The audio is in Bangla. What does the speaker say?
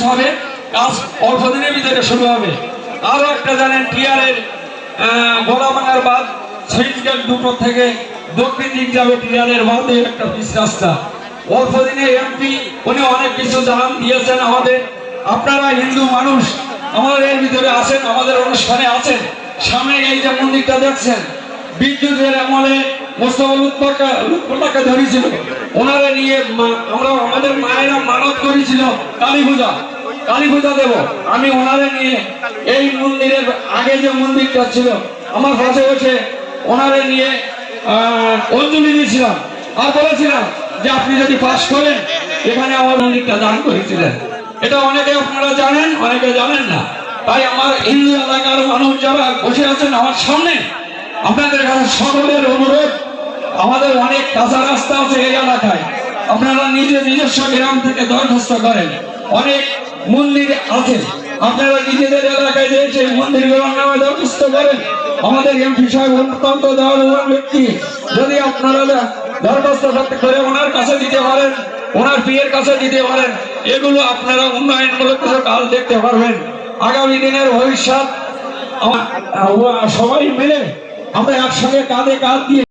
হবে, কাজ অল্প দিনের ভিতরে শুরু হবে। আরো একটা জানেন, টিয়ারের গোলামাঙ্গার বাদ সুইচ গেট দুটো থেকে দক্ষিণ দিক যাবে টিয়ারের বাদে একটা পিচ রাস্তা। অল্প দিনে এমপি উনি অনেক কিছু জানান দিয়েছেন আমাদের। আপনারা হিন্দু মানুষ আমাদের এর ভিতরে আছেন, আমাদের অনুষ্ঠানে আছেন। সামনে এই যে মন্দিরটা দেখছেন, বিদ্যুতের আমলে মোস্তফা লুৎফুল্লাহকে ধরেছিল, ওনারা নিয়ে আমরা আমাদের মায়েরা মানত করেছিল কালী পূজা দেব। আমি ওনারা নিয়ে এই মন্দিরের আগে যে মন্দিরটা ছিল আমার পাশে বসে ওনারা নিয়ে অঞ্জলি দিয়েছিলাম আর বলেছিলাম যে আপনি যদি পাস করেন এখানে আমার মন্দিরটা দান করেছিলেন। এটা অনেকে আপনারা জানেন, অনেকে জানেন না। তাই আমার হিন্দু এলাকার মানুষ যারা বসে আছেন আমার সামনে, আপনাদের কাছে সকলের অনুরোধ, আমাদের অনেক কাঁচা রাস্তা আছে এই এলাকায়, আপনারা নিজস্ব গ্রাম থেকে দরখাস্ত করেন। অনেক মন্দির আছে, আপনারা নিজেদের এলাকায় যে সেই মন্দিরগুলোর নামে দরখাস্ত করেন। আমাদের এমপি সাহেব অত্যন্ত দয়ালু ব্যক্তি, যদি আপনারা দরখাস্ত করে ওনার কাছে দিতে পারেন, ওনার পিয়ের কাছে দিতে পারেন, এগুলো আপনারা উন্নয়নমূলক কিছু কাজ দেখতে পারবেন। আগামী দিনের ভবিষ্যৎ সবাই মিলে আমরা একসঙ্গে কাঁধে কাঁধ দিয়ে